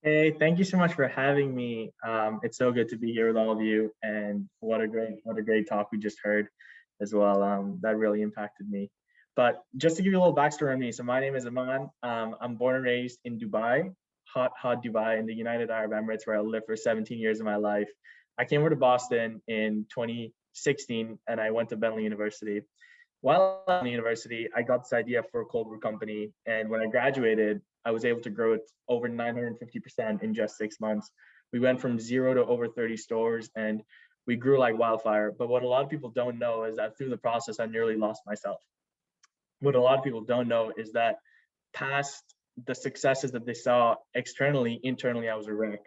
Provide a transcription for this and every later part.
Hey, thank you so much for having me. It's so good to be here with all of you, and what a great talk we just heard as well. That really impacted me. But just to give you a little backstory on me, so my name is Aman. I'm born and raised in Dubai, hot Dubai in the United Arab Emirates, where I lived for 17 years of my life. I came over to Boston in 2016, and I went to Bentley University. While at the university, I got this idea for a cold brew company. And when I graduated, I was able to grow it over 950% in just 6 months. We went from zero to over 30 stores and we grew like wildfire. But what a lot of people don't know is that through the process, I nearly lost myself. What a lot of people don't know is that past the successes that they saw externally, internally, I was a wreck.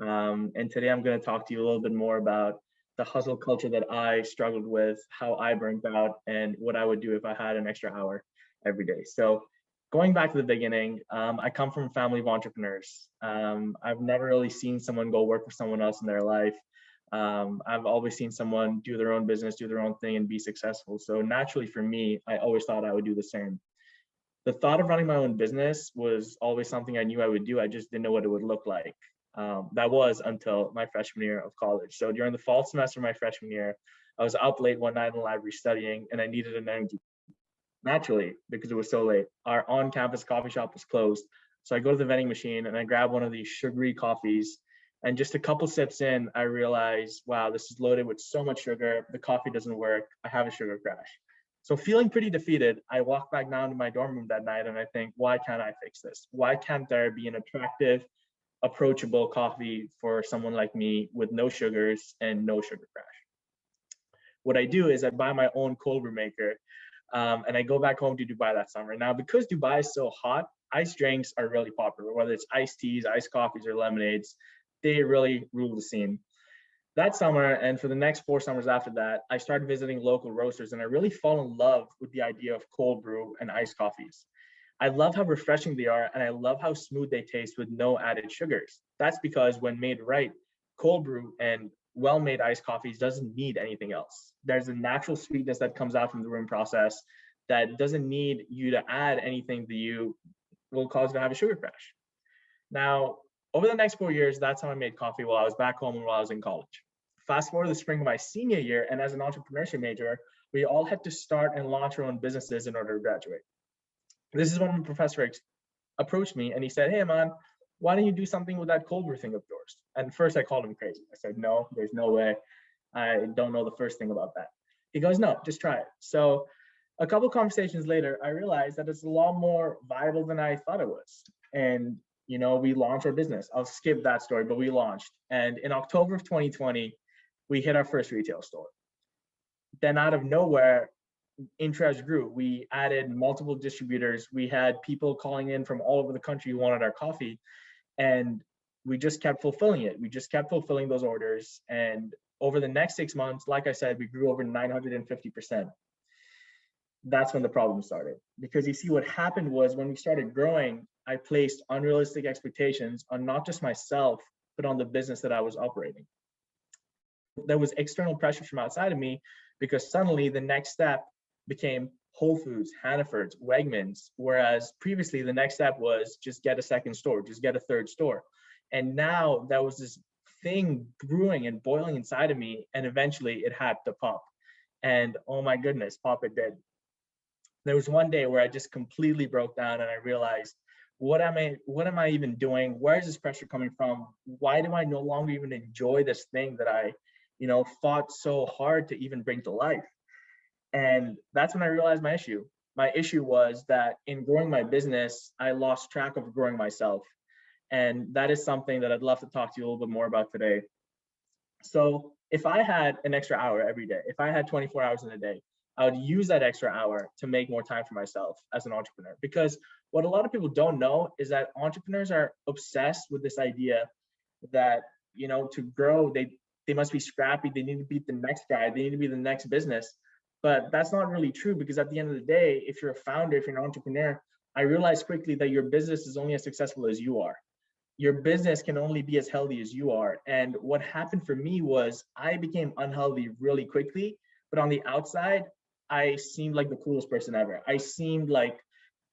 And today I'm going to talk to you a little bit more about the hustle culture that I struggled with, how I burnt out, and what I would do if I had an extra hour every day. So going back to the beginning, I come from a family of entrepreneurs. I've never really seen someone go work for someone else in their life. I've always seen someone do their own business, do their own thing, and be successful. So naturally for me, I always thought I would do the same. The thought of running my own business was always something I knew I would do. I just didn't know what it would look like. That was until my freshman year of college. So during the fall semester of my freshman year, I was up late one night in the library studying, and I needed an energy. Naturally, because it was so late, our on-campus coffee shop was closed. So I go to the vending machine and I grab one of these sugary coffees. And just a couple sips in, I realize, wow, this is loaded with so much sugar. The coffee doesn't work. I have a sugar crash. So feeling pretty defeated, I walk back down to my dorm room that night and I think, why can't I fix this? Why can't there be an attractive, approachable coffee for someone like me with no sugars and no sugar crash? What I do is I buy my own cold brew maker, and I go back home to Dubai that summer. Now, because Dubai is so hot, iced drinks are really popular, whether it's iced teas, iced coffees, or lemonades. They really rule the scene. That summer, and for the next 4 summers after that, I started visiting local roasters, and I really fall in love with the idea of cold brew and iced coffees. I love how refreshing they are, and I love how smooth they taste with no added sugars. That's because when made right, cold brew and well-made iced coffees doesn't need anything else. There's a natural sweetness that comes out from the brewing process that doesn't need you to add anything that you will cause you to have a sugar crash. Now, over the next 4 years, that's how I made coffee while I was back home and while I was in college. Fast forward to the spring of my senior year, and as an entrepreneurship major, we all had to start and launch our own businesses in order to graduate. This is when my professor approached me and he said, hey, man, why don't you do something with that cold brew thing of yours? And first I called him crazy. I said, no, there's no way. I don't know the first thing about that. He goes, no, just try it. So a couple of conversations later, I realized that it's a lot more viable than I thought it was. And, we launched our business. I'll skip that story, but we launched. And in October of 2020, we hit our first retail store. Then out of nowhere, interest grew. We added multiple distributors. We had people calling in from all over the country who wanted our coffee. And we just kept fulfilling it. We just kept fulfilling those orders. And over the next 6 months, like I said, we grew over 950%. That's when the problem started. Because you see, what happened was when we started growing, I placed unrealistic expectations on not just myself, but on the business that I was operating. There was external pressure from outside of me because suddenly the next step became Whole Foods, Hannaford's, Wegmans, whereas previously the next step was just get a second store, just get a third store. And now there was this thing brewing and boiling inside of me, and eventually it had to pop. And oh my goodness, pop it did. There was one day where I just completely broke down and I realized, what am I even doing? Where is this pressure coming from? Why do I no longer even enjoy this thing that I, fought so hard to even bring to life? And that's when I realized my issue. My issue was that in growing my business, I lost track of growing myself. And that is something that I'd love to talk to you a little bit more about today. So if I had an extra hour every day, if I had 24 hours in a day, I would use that extra hour to make more time for myself as an entrepreneur. Because what a lot of people don't know is that entrepreneurs are obsessed with this idea that, to grow, they must be scrappy. They need to beat the next guy. They need to be the next business. But that's not really true, because at the end of the day, if you're a founder, if you're an entrepreneur, I realized quickly that your business is only as successful as you are. Your business can only be as healthy as you are. And what happened for me was I became unhealthy really quickly, but on the outside, I seemed like the coolest person ever. I seemed like,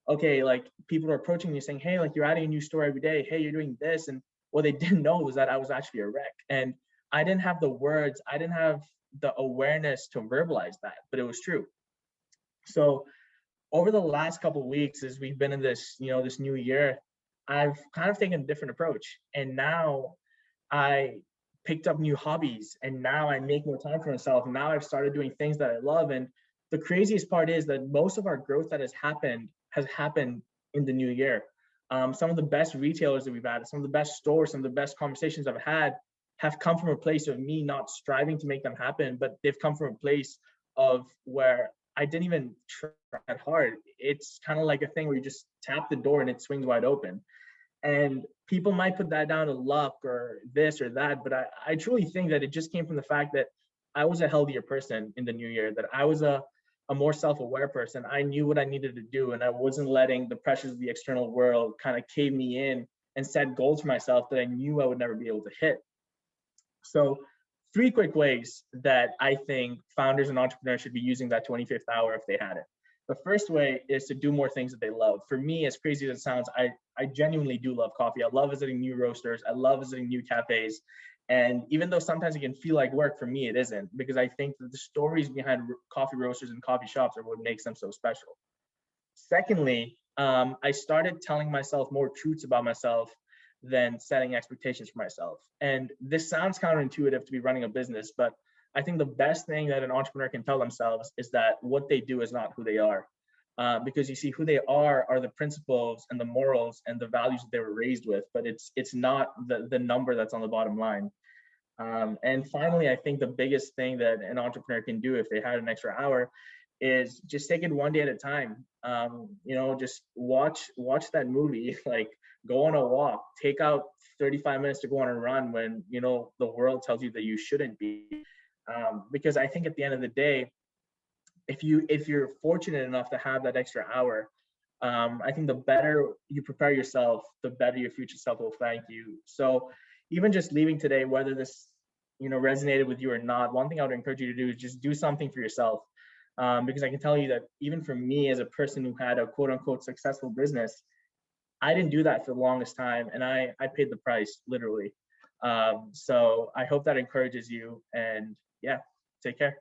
okay, like people are approaching me saying, hey, like you're adding a new store every day. Hey, you're doing this. And what they didn't know was that I was actually a wreck. And I didn't have the words, I didn't have the awareness to verbalize that, but it was true. So over the last couple of weeks, as we've been in this, this new year, I've kind of taken a different approach. And now I picked up new hobbies, and now I make more time for myself. And now I've started doing things that I love. And the craziest part is that most of our growth that has happened in the new year. Some of the best retailers that we've had, some of the best stores, some of the best conversations I've had have come from a place of me not striving to make them happen, but they've come from a place of where I didn't even try that hard. It's kind of like a thing where you just tap the door and it swings wide open. And people might put that down to luck or this or that, but I truly think that it just came from the fact that I was a healthier person in the new year, that I was a more self-aware person. I knew what I needed to do, and I wasn't letting the pressures of the external world kind of cave me in and set goals for myself that I knew I would never be able to hit. So 3 quick ways that I think founders and entrepreneurs should be using that 25th hour if they had it. The first way is to do more things that they love. For me, as crazy as it sounds, I genuinely do love coffee. I love visiting new roasters. I love visiting new cafes. And even though sometimes it can feel like work, for me, it isn't, because I think that the stories behind coffee roasters and coffee shops are what makes them so special. Secondly, I started telling myself more truths about myself than setting expectations for myself. And this sounds counterintuitive to be running a business, but I think the best thing that an entrepreneur can tell themselves is that what they do is not who they are. Because you see, who they are the principles and the morals and the values that they were raised with, but it's not the number that's on the bottom line. And finally, I think the biggest thing that an entrepreneur can do if they had an extra hour is just take it one day at a time. Just watch that movie, like go on a walk, take out 35 minutes to go on a run when, the world tells you that you shouldn't be. Because I think at the end of the day, if you're fortunate enough to have that extra hour, I think the better you prepare yourself, the better your future self will thank you. So even just leaving today, whether this, resonated with you or not, one thing I would encourage you to do is just do something for yourself. Because I can tell you that even for me, as a person who had a quote unquote successful business, I didn't do that for the longest time, and I paid the price, literally. So I hope that encourages you, and yeah, take care.